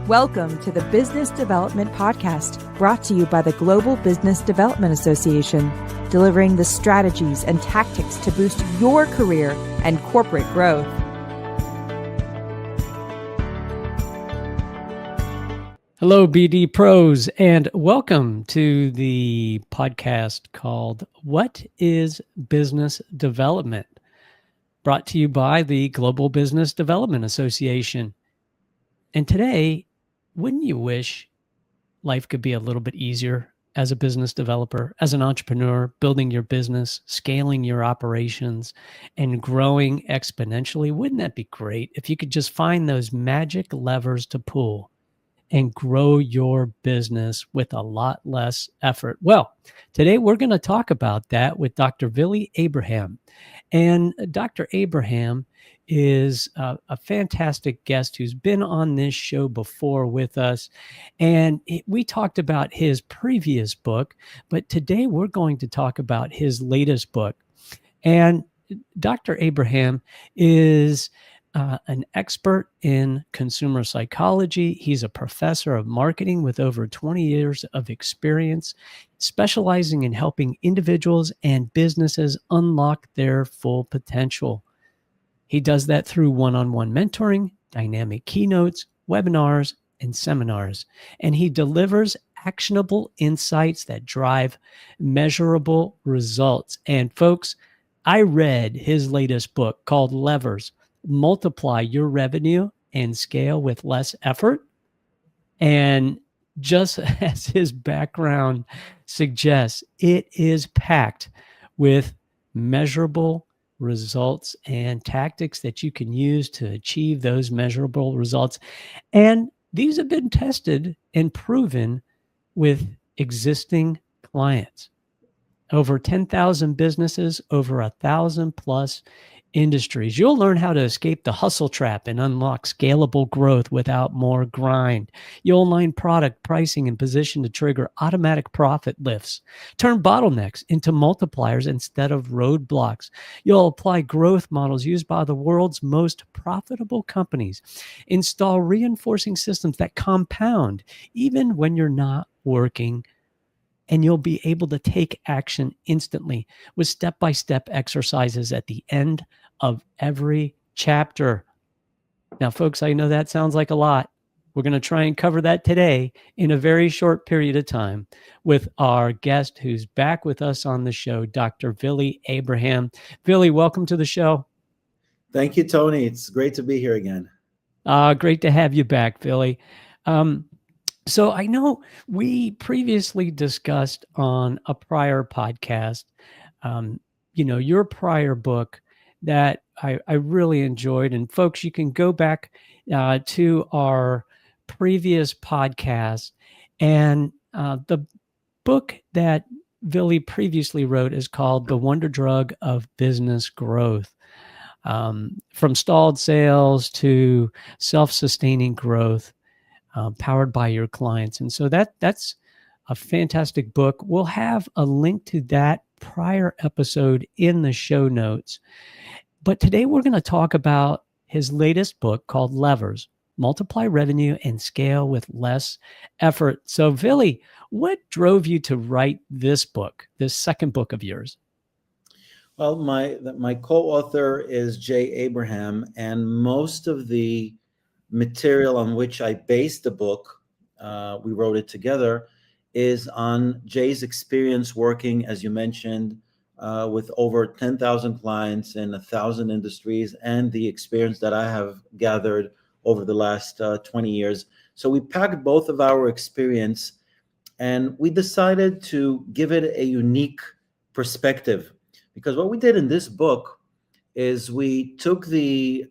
Welcome to the Business Development Podcast, brought to you by the Global Business Development Association, delivering the strategies and tactics to boost your career and corporate growth. Hello, BD pros, and welcome to the podcast called What is Business Development? Brought to you by the Global Business Development Association. And today, wouldn't you wish life could be a little bit easier as a business developer, as an entrepreneur, building your business, scaling your operations, and growing exponentially? Wouldn't that be great if you could just find those magic levers to pull and grow your business with a lot less effort? Well, today we're going to talk about that with Dr. Vili Abraham. And Dr. Abraham is a fantastic guest who's been on this show before with us. And we talked about his previous book, but today we're going to talk about his latest book. And Dr. Abraham is an expert in consumer psychology. He's a professor of marketing with over 20 years of experience, specializing in helping individuals and businesses unlock their full potential. He does that through one-on-one mentoring, dynamic keynotes, webinars, and seminars. And he delivers actionable insights that drive measurable results. And folks, I read his latest book called Levers: Multiply Your Revenue and Scale with Less Effort. And just as his background suggests, it is packed with measurable results and tactics that you can use to achieve those measurable results. And these have been tested and proven with existing clients. Over 10,000 businesses, over 1,000 plus industries. You'll learn how to escape the hustle trap and unlock scalable growth without more grind. You'll align product pricing and position to trigger automatic profit lifts. Turn bottlenecks into multipliers instead of roadblocks. You'll apply growth models used by the world's most profitable companies. Install reinforcing systems that compound even when you're not working. And you'll be able to take action instantly with step-by-step exercises at the end of every chapter. Now, folks, I know that sounds like a lot. We're going to try and cover that today in a very short period of time with our guest who's back with us on the show, Dr. Vili Abraham. Vili, welcome to the show. Thank you, Tony. It's great to be here again. Great to have you back, Vili. So I know we previously discussed on a prior podcast, your prior book that I really enjoyed. And folks, you can go back to our previous podcast. And the book that Vili previously wrote is called The Wonder Drug of Business Growth. From stalled sales to self-sustaining growth. Powered by your clients. And so that's a fantastic book. We'll have a link to that prior episode in the show notes. But today we're going to talk about his latest book called Levers: Multiply Revenue and Scale with Less Effort. So Vili, what drove you to write this book, this second book of yours? Well, my co-author is Jay Abraham, and most of the material on which I based the book, we wrote it together, is on Jay's experience working, as you mentioned, with over 10,000 clients in 1,000 industries, and the experience that I have gathered over the last 20 years. So we packed both of our experience, and we decided to give it a unique perspective, because what we did in this book is we took the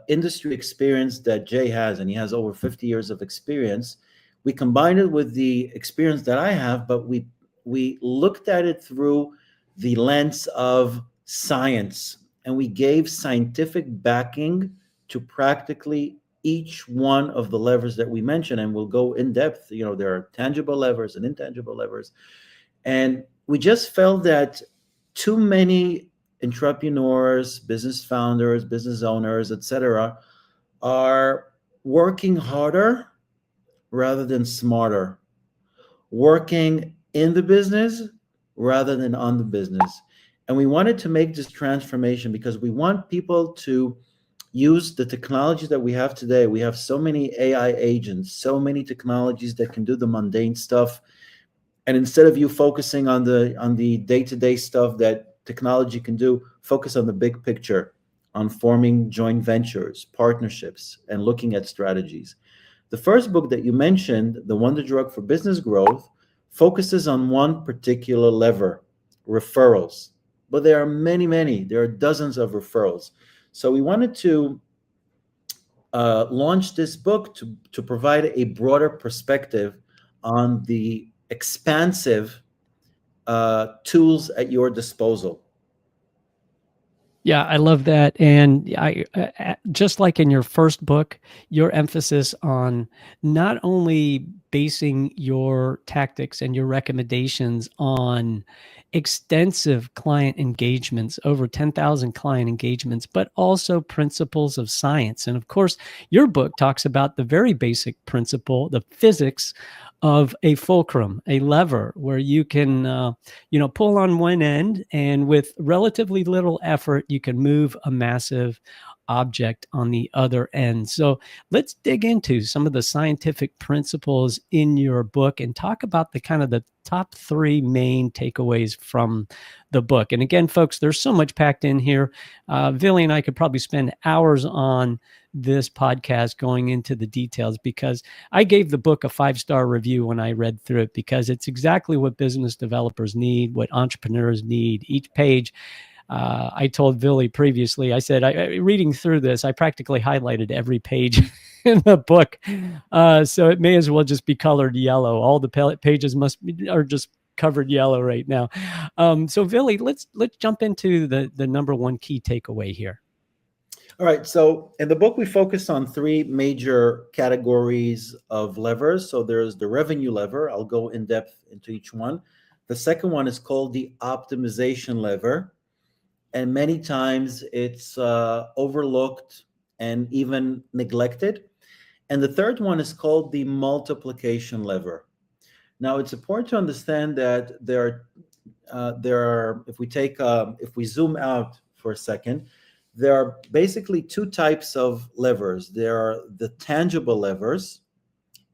industry experience that Jay has, and he has over 50 years of experience. We combined it with the experience that I have, but we looked at it through the lens of science, and we gave scientific backing to practically each one of the levers that we mentioned, and we'll go in depth. There are tangible levers and intangible levers. And we just felt that too many entrepreneurs, business founders, business owners, etc., are working harder rather than smarter, working in the business rather than on the business. And we wanted to make this transformation because we want people to use the technology that we have today. We have so many AI agents, so many technologies that can do the mundane stuff. And instead of you focusing on the day-to-day stuff that technology can do, focus on the big picture, on forming joint ventures, partnerships, and looking at strategies. The first book that you mentioned, The Wonder Drug for Business Growth, focuses on one particular lever, referrals. But there are many, many, there are dozens of referrals. So we wanted to launch this book to provide a broader perspective on the expansive tools at your disposal. Yeah, I love that. And just like in your first book, your emphasis on not only basing your tactics and your recommendations on extensive client engagements, over 10,000 client engagements, but also principles of science. And of course, your book talks about the very basic principle, the physics of a fulcrum, a lever where you can pull on one end, and with relatively little effort, you can move a massive object on the other end. So let's dig into some of the scientific principles in your book and talk about the kind of the top 3 main takeaways from the book. And again, folks, there's so much packed in here. Vili and I could probably spend hours on this podcast going into the details, because I gave the book a 5-star review when I read through it, because it's exactly what business developers need, what entrepreneurs need. Each page, I told Vili previously, I said, reading through this, I practically highlighted every page in the book. So it may as well just be colored yellow. All the pages are just covered yellow right now. So Vili, let's jump into the number 1 key takeaway here. All right. So in the book, we focus on 3 major categories of levers. So there's the revenue lever. I'll go in depth into each one. The second one is called the optimization lever. And many times it's overlooked and even neglected. And the third one is called the multiplication lever. Now, it's important to understand that there are, if we zoom out for a second, there are basically 2 types of levers. There are the tangible levers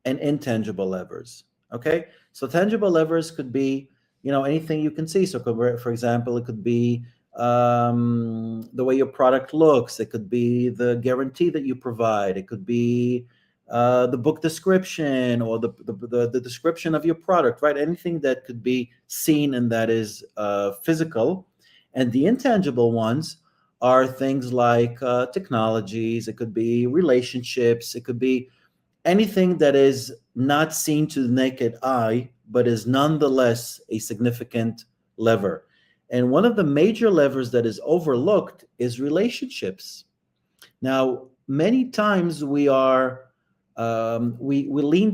and intangible levers. Okay, so tangible levers could be, anything you can see. So, for example, it could be the way your product looks. It could be the guarantee that you provide. It could be the book description, or the description of your product, right? Anything that could be seen and that is physical. And the intangible ones are things like technologies. It could be relationships. It could be anything that is not seen to the naked eye, but is nonetheless a significant lever. And one of the major levers that is overlooked is relationships. Now, many times we lean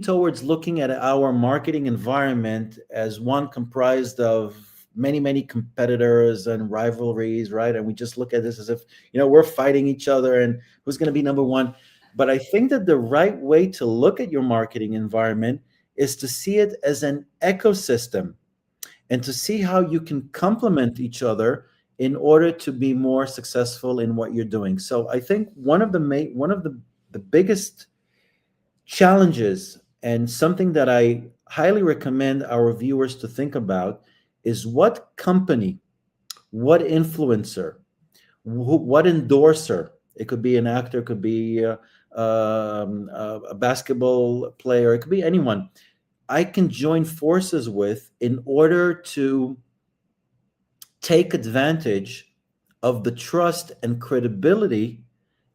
towards looking at our marketing environment as one comprised of many, many competitors and rivalries, right? And we just look at this as if, we're fighting each other and who's going to be number 1. But I think that the right way to look at your marketing environment is to see it as an ecosystem, and to see how you can complement each other in order to be more successful in what you're doing. So I think one of the biggest challenges, and something that I highly recommend our viewers to think about, is what company, what influencer, what endorser, it could be an actor, it could be a basketball player, it could be anyone, I can join forces with in order to take advantage of the trust and credibility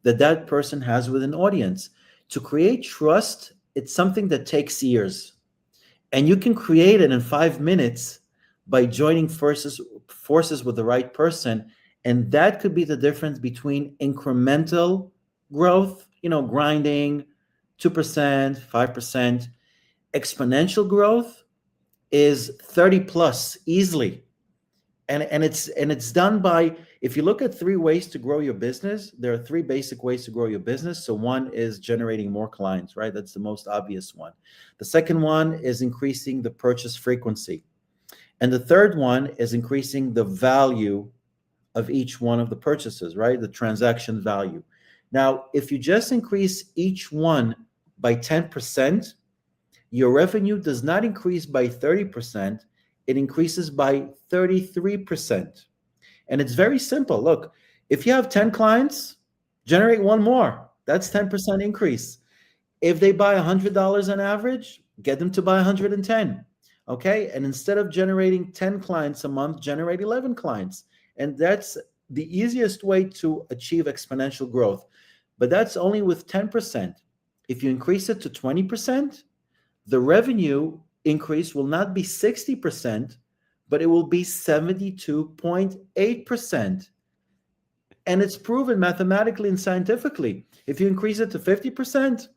that person has with an audience. To create trust, it's something that takes years. And you can create it in 5 minutes by joining forces with the right person. And that could be the difference between incremental growth, grinding 2%, 5%. Exponential growth is 30 plus easily. And it's done by, if you look at 3 ways to grow your business, there are 3 basic ways to grow your business. So one is generating more clients, right? That's the most obvious one. The second one is increasing the purchase frequency. And the third one is increasing the value of each one of the purchases, right? The transaction value. Now, if you just increase each one by 10%, your revenue does not increase by 30%, it increases by 33%. And it's very simple. Look, if you have 10 clients, generate one more. That's 10% increase. If they buy $100 on average, get them to buy 110. Okay. And instead of generating 10 clients a month, generate 11 clients. And that's the easiest way to achieve exponential growth. But that's only with 10%. If you increase it to 20%, the revenue increase will not be 60%, but it will be 72.8%. And it's proven mathematically and scientifically. If you increase it to 50%,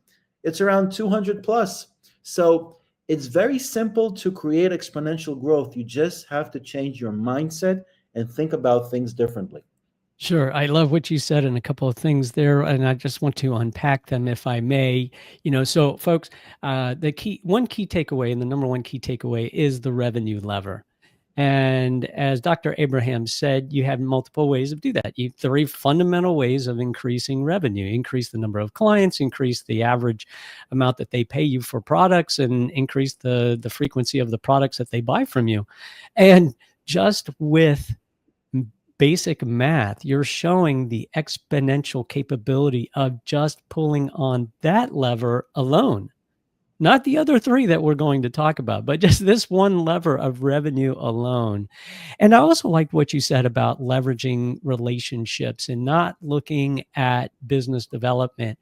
it's around 200 plus. So it's very simple to create exponential growth. You just have to change your mindset and think about things differently. Sure. I love what you said and a couple of things there, and I just want to unpack them if I may. So folks, the one key takeaway and the number one key takeaway is the revenue lever. And as Dr. Abraham said, you have multiple ways of do that. 3 fundamental ways of increasing revenue: increase the number of clients, increase the average amount that they pay you for products, and increase the frequency of the products that they buy from you. And just with basic math, you're showing the exponential capability of just pulling on that lever alone. Not the other 3 that we're going to talk about, but just this one lever of revenue alone. And I also liked what you said about leveraging relationships and not looking at business development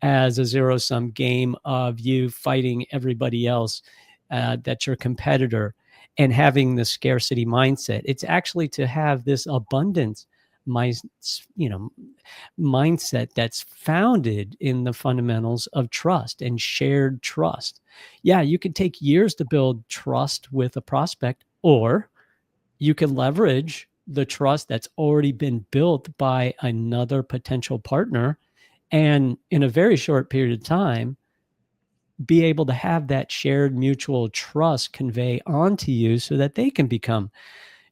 as a zero-sum game of you fighting everybody else that's your competitor and having the scarcity mindset. It's actually to have this abundance mindset that's founded in the fundamentals of trust and shared trust. Yeah, you could take years to build trust with a prospect, or you can leverage the trust that's already been built by another potential partner, and in a very short period of time, be able to have that shared mutual trust convey onto you so that they can become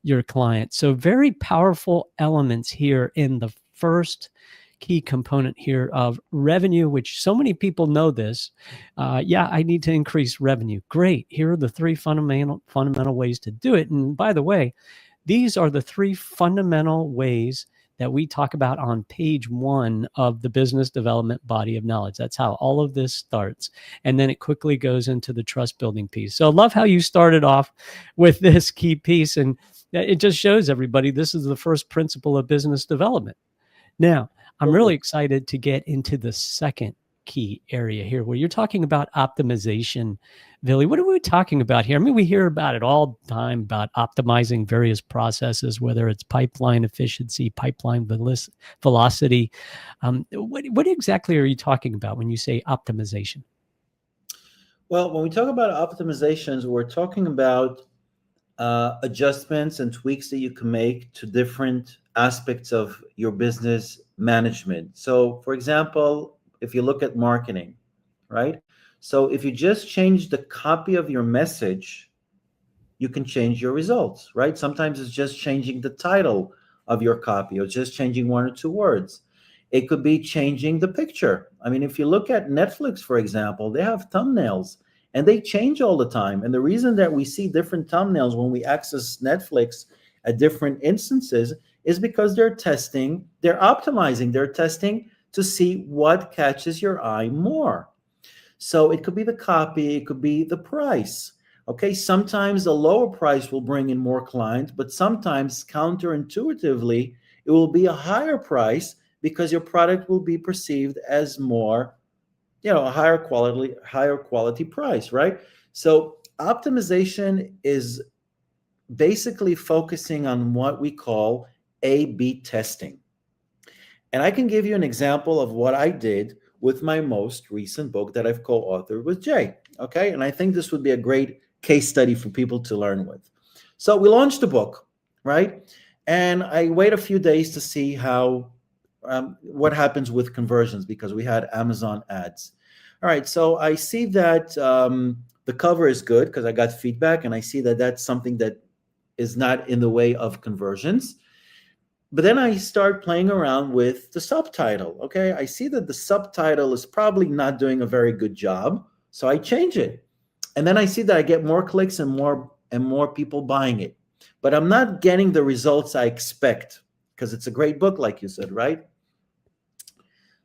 your client. So very powerful elements here in the first key component here of revenue, which so many people know this. I need to increase revenue. Great. Here are the 3 fundamental ways to do it. And by the way, these are the 3 fundamental ways that we talk about on page 1 of the business development body of knowledge. That's how all of this starts. And then it quickly goes into the trust building piece. So I love how you started off with this key piece. And it just shows everybody this is the first principle of business development. Now, I'm really excited to get into the second key area here where you're talking about optimization. Billy, what are we talking about here? I mean, we hear about it all the time about optimizing various processes, whether it's pipeline efficiency, pipeline velocity. What exactly are you talking about when you say optimization? Well, when we talk about optimizations, we're talking about adjustments and tweaks that you can make to different aspects of your business management. So, for example, if you look at marketing, right? So if you just change the copy of your message, you can change your results, right? Sometimes it's just changing the title of your copy or just changing 1 or 2 words. It could be changing the picture. I mean, if you look at Netflix, for example, they have thumbnails and they change all the time. And the reason that we see different thumbnails when we access Netflix at different instances is because they're optimizing, they're testing to see what catches your eye more. So it could be the copy, it could be the price. Okay, sometimes the lower price will bring in more clients, but sometimes counterintuitively, it will be a higher price because your product will be perceived as more, a higher quality price, right? So optimization is basically focusing on what we call A/B testing. And I can give you an example of what I did with my most recent book that I've co-authored with Jay. Okay. And I think this would be a great case study for people to learn with. So we launched the book. right? And I wait a few days to see how what happens with conversions because we had Amazon ads. All right, so I see that the cover is good because I got feedback, and I see that that's something that is not in the way of conversions. But then I start playing around with the subtitle. Okay, I see that the subtitle is probably not doing a very good job, so I change it. And then I see that I get more clicks and more people buying it. But I'm not getting the results I expect because it's a great book, like you said, right?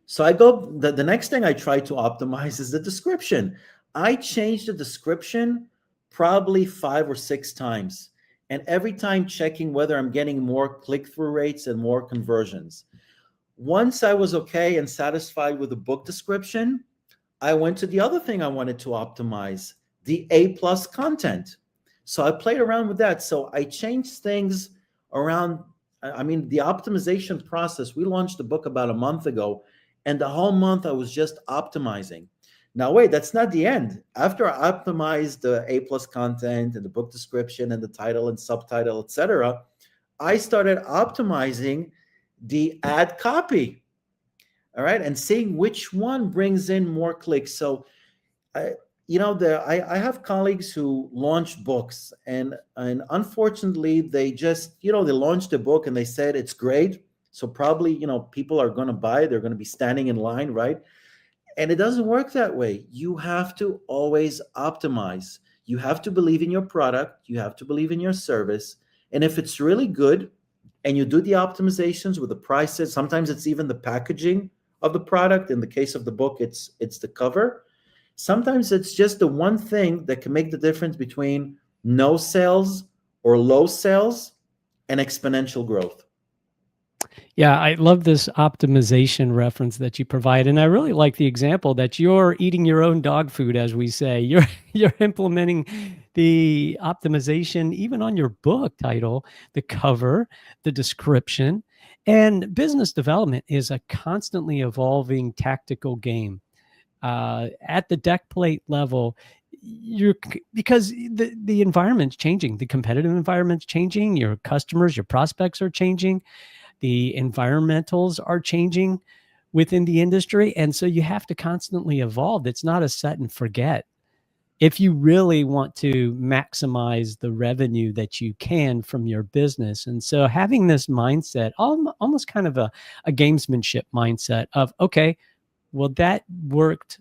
So the next thing I try to optimize is the description. I change the description probably 5 or 6 times. And every time checking whether I'm getting more click-through rates and more conversions. Once I was okay and satisfied with the book description, I went to the other thing I wanted to optimize, the A+ content. So I played around with that. So I changed things around. I mean, the optimization process, we launched the book about a month ago, and the whole month I was just optimizing. Now, wait, that's not the end. After I optimized the A+ content and the book description and the title and subtitle, etc., I started optimizing the ad copy. All right, and seeing which one brings in more clicks. So I, I have colleagues who launch books, and unfortunately they just, they launched a book and they said it's great, so probably, people are going to buy it, they're going to be standing in line, right? And it doesn't work that way. You have to always optimize. You have to believe in your product, you have to believe in your service, and if it's really good and you do the optimizations with the prices, sometimes it's even the packaging of the product. In the case of the book, it's the cover. Sometimes it's just the one thing that can make the difference between no sales or low sales and exponential growth. Yeah, I love this optimization reference that you provide, and I really like the example that you're eating your own dog food, as we say. You're implementing the optimization even on your book title, the cover, the description, and business development is a constantly evolving tactical game. At the deck plate level, because the environment's changing, the competitive environment's changing, your customers, your prospects are changing, the environmentals are changing within the industry. And so you have to constantly evolve. It's not a set and forget. If you really want to maximize the revenue that you can from your business. And so having this mindset, almost kind of a gamesmanship mindset of, okay, well, that worked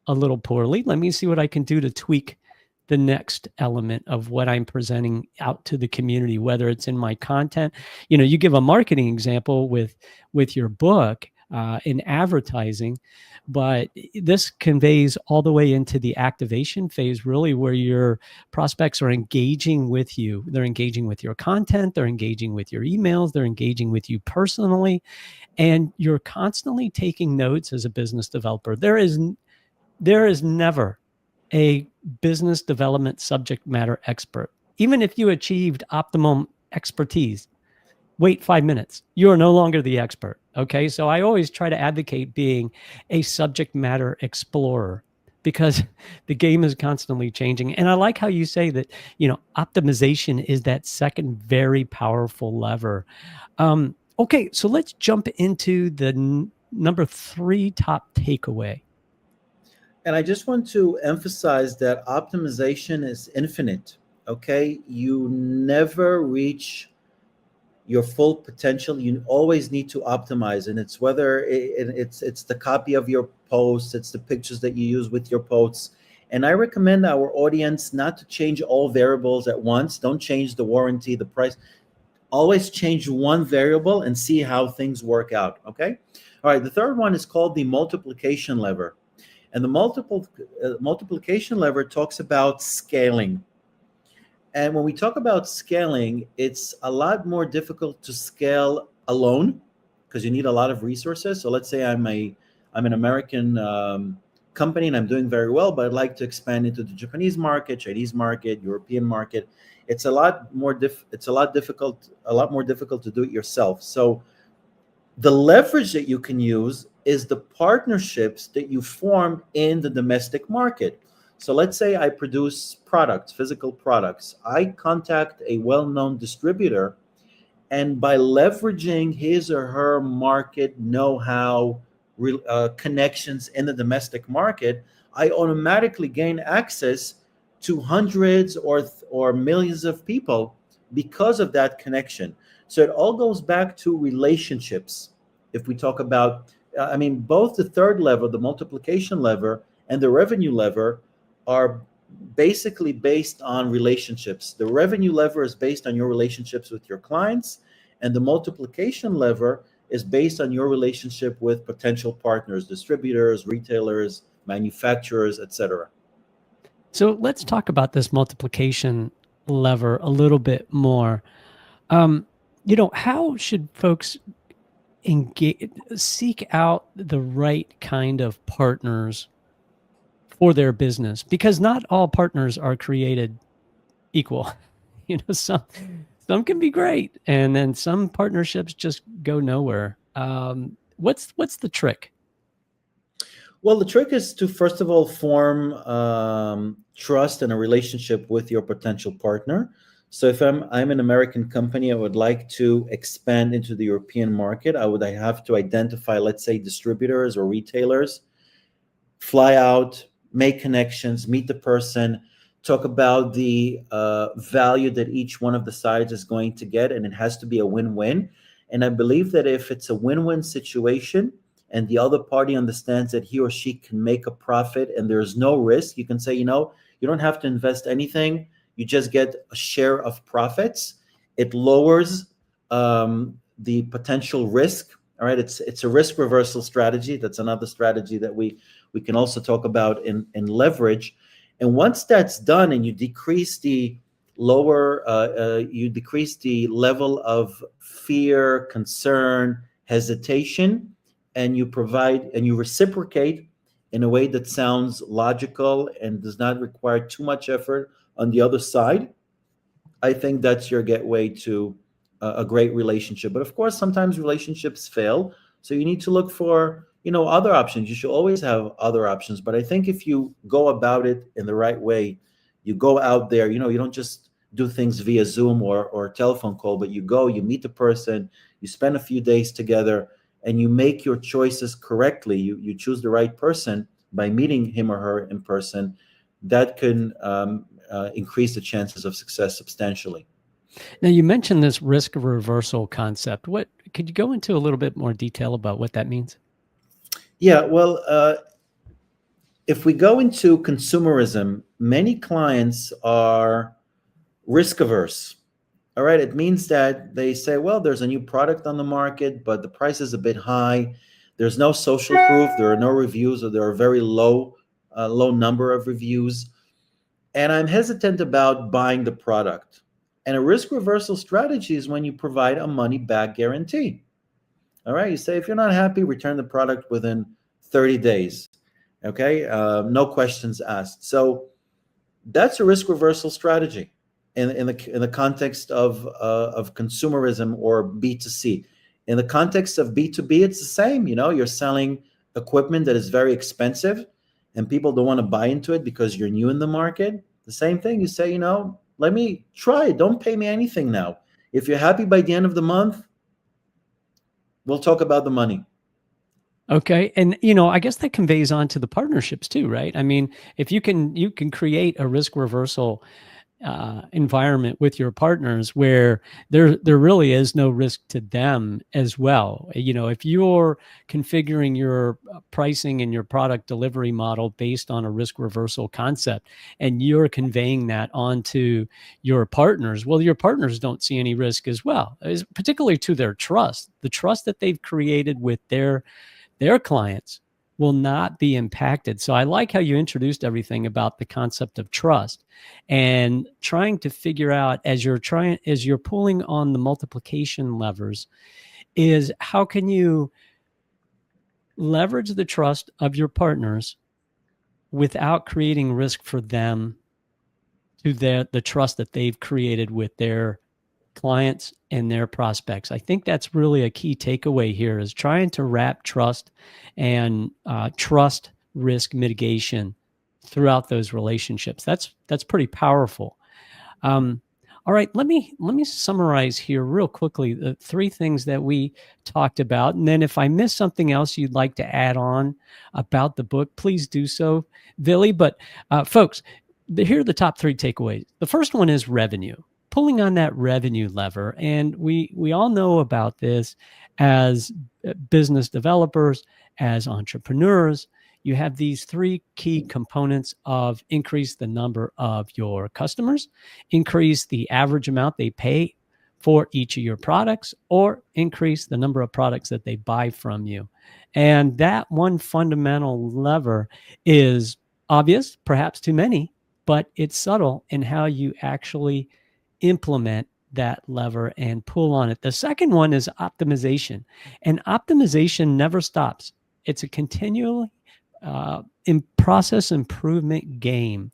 a little poorly. Let me see what I can do to tweak the next element of what I'm presenting out to the community, whether it's in my content. You give a marketing example with your book in advertising, but this conveys all the way into the activation phase, really, where your prospects are engaging with you. They're engaging with your content, they're engaging with your emails, they're engaging with you personally, and you're constantly taking notes as a business developer. There is never a business development subject matter expert. Even if you achieved optimum expertise, wait 5 minutes. You are no longer the expert. Okay. So I always try to advocate being a subject matter explorer because the game is constantly changing. And I like how you say that, optimization is that second very powerful lever. Okay. So let's jump into the number 3 top takeaway. And I just want to emphasize that optimization is infinite. Okay, you never reach your full potential. You always need to optimize, and it's whether it's the copy of your posts, it's the pictures that you use with your posts. And I recommend our audience not to change all variables at once. Don't change the warranty, the price. Always change one variable and see how things work out. Okay. All right. The third one is called the multiplication lever. And the multiplication lever talks about scaling. And when we talk about scaling, it's a lot more difficult to scale alone because you need a lot of resources. So let's say I'm an American company and I'm doing very well, but I'd like to expand into the Japanese market, Chinese market, European market. It's a lot more difficult to do it yourself. So the leverage that you can use is the partnerships that you form in the domestic market. So let's say I produce products, physical products. I contact a well-known distributor, and by leveraging his or her market know-how, connections in the domestic market, I automatically gain access to hundreds or millions of people because of that connection. So it all goes back to relationships. If we talk about, both the third lever, the multiplication lever, and the revenue lever are basically based on relationships. The revenue lever is based on your relationships with your clients, and the multiplication lever is based on your relationship with potential partners, distributors, retailers, manufacturers, etc. So let's talk about this multiplication lever a little bit more. How should folks seek out the right kind of partners for their business? Because not all partners are created equal. Some can be great, and then some partnerships just go nowhere. What's the trick? Well, the trick is to first of all form trust and a relationship with your potential partner. So if I'm an American company, I would like to expand into the European market. I have to identify, let's say, distributors or retailers, fly out, make connections, meet the person, talk about the value that each one of the sides is going to get, and it has to be a win-win. And I believe that if it's a win-win situation and the other party understands that he or she can make a profit and there's no risk, you can say, you don't have to invest anything. You just get a share of profits. It lowers the potential risk. All right, it's a risk reversal strategy. That's another strategy that we can also talk about in leverage. And once that's done, and you decrease the level of fear, concern, hesitation, and you reciprocate in a way that sounds logical and does not require too much effort on the other side, I think that's your gateway to a great relationship. But of course, sometimes relationships fail. So you need to look for, other options. You should always have other options. But I think if you go about it in the right way, you go out there, you don't just do things via Zoom or telephone call, but you go, you meet the person, you spend a few days together, and you make your choices correctly. You choose the right person by meeting him or her in person. That can increase the chances of success substantially. Now, you mentioned this risk reversal concept. What could you go into a little bit more detail about what that means? Yeah, well, if we go into consumerism, many clients are risk averse. All right, it means that they say, well, there's a new product on the market, but the price is a bit high. There's no social proof. There are no reviews, or there are very low number of reviews. And I'm hesitant about buying the product. And a risk reversal strategy is when you provide a money back guarantee. All right, you say, if you're not happy, return the product within 30 days. Okay, no questions asked. So that's a risk reversal strategy in the context of consumerism or B2C. In the context of B2B, it's the same. You're selling equipment that is very expensive and people don't want to buy into it because you're new in the market. The same thing. You say, let me try it. Don't pay me anything now. If you're happy by the end of the month, we'll talk about the money. Okay. And, I guess that conveys on to the partnerships too, right? I mean, if you can create a risk reversal environment with your partners where there really is no risk to them as well. If you're configuring your pricing and your product delivery model based on a risk reversal concept, and you're conveying that onto your partners, well, your partners don't see any risk as well, particularly to their trust. The trust that they've created with their clients will not be impacted. So I like how you introduced everything about the concept of trust and trying to figure out as you're pulling on the multiplication levers is how can you leverage the trust of your partners without creating risk for them to the trust that they've created with their clients and their prospects. I think that's really a key takeaway here is trying to wrap trust and trust risk mitigation throughout those relationships. That's pretty powerful. All right, let me summarize here real quickly the 3 things that we talked about. And then if I miss something else you'd like to add on about the book, please do so, Billy. But folks, here are the top 3 takeaways. The first one is revenue, pulling on that revenue lever. And we all know about this as business developers, as entrepreneurs. You have these 3 key components of increase the number of your customers, increase the average amount they pay for each of your products, or increase the number of products that they buy from you. And that one fundamental lever is obvious, perhaps to many, but it's subtle in how you actually implement that lever and pull on it. The second one is optimization, and optimization never stops. It's a continually in process improvement game,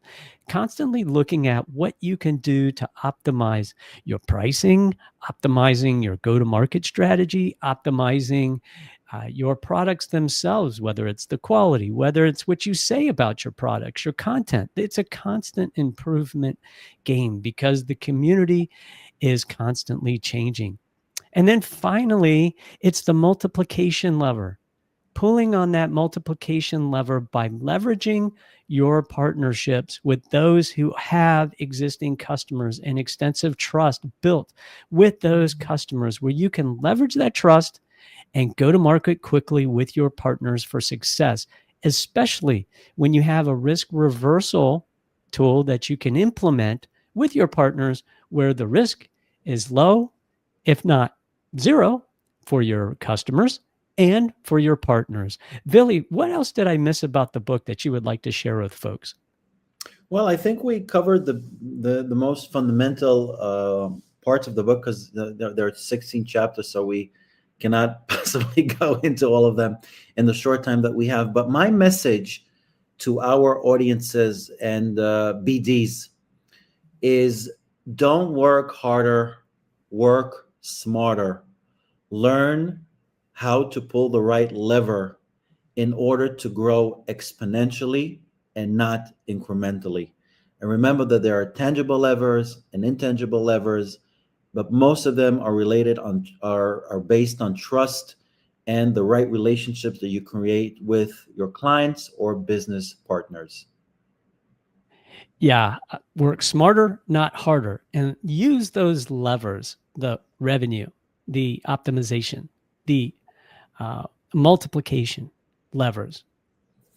constantly looking at what you can do to optimize your pricing, optimizing your go-to-market strategy, optimizing your products themselves, whether it's the quality, whether it's what you say about your products, your content. It's a constant improvement game because the community is constantly changing. And then finally, it's the multiplication lever. Pulling on that multiplication lever by leveraging your partnerships with those who have existing customers and extensive trust built with those customers, where you can leverage that trust and go to market quickly with your partners for success, especially when you have a risk reversal tool that you can implement with your partners where the risk is low, if not zero, for your customers and for your partners. Billy, what else did I miss about the book that you would like to share with folks? Well, I think we covered the most fundamental parts of the book, because there are 16 chapters, so we cannot possibly go into all of them in the short time that we have. But my message to our audiences and BDs is, don't work harder, work smarter. Learn how to pull the right lever in order to grow exponentially and not incrementally. And remember that there are tangible levers and intangible levers, but most of them are related on are based on trust and the right relationships that you create with your clients or business partners. Yeah, work smarter, not harder, and use those levers, the revenue, the optimization, the multiplication levers.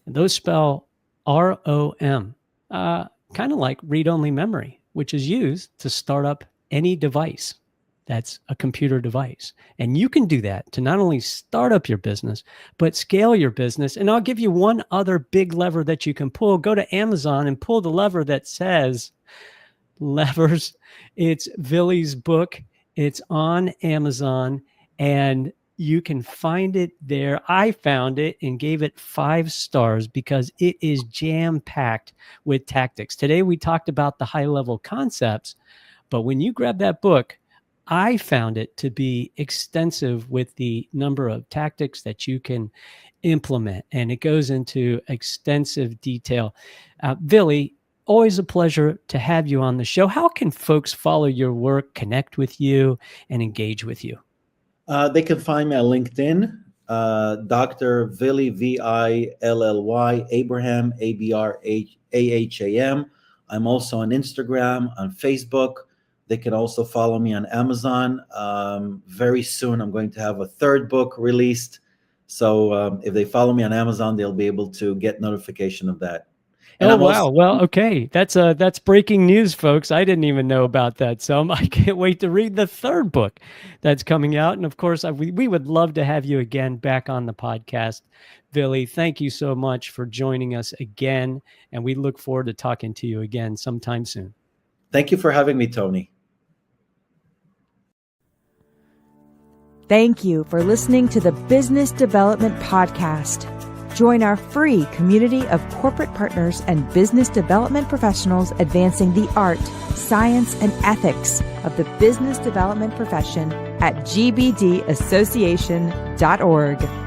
And those spell ROM, kind of like read-only memory, which is used to start up any device that's a computer device. And you can do that to not only start up your business, but scale your business. And I'll give you one other big lever that you can pull. Go to Amazon and pull the lever that says levers. It's Billy's book. It's on Amazon, and you can find it there. I found it and gave it 5 stars because it is jam-packed with tactics. Today, we talked about the high-level concepts, but when you grab that book, I found it to be extensive with the number of tactics that you can implement, and it goes into extensive detail. Billy, always a pleasure to have you on the show. How can folks follow your work, connect with you, and engage with you? They can find me on LinkedIn, Dr. Villy, Villy, Abraham, Abraham. I'm also on Instagram, on Facebook. They can also follow me on Amazon. Very soon, I'm going to have a 3rd book released. So if they follow me on Amazon, they'll be able to get notification of that. And wow. Well, okay. That's breaking news, folks. I didn't even know about that. So I can't wait to read the 3rd book that's coming out. And of course, we would love to have you again back on the podcast. Billy, thank you so much for joining us again. And we look forward to talking to you again sometime soon. Thank you for having me, Tony. Thank you for listening to the Business Development Podcast. Join our free community of corporate partners and business development professionals advancing the art, science, and ethics of the business development profession at gbdassociation.org.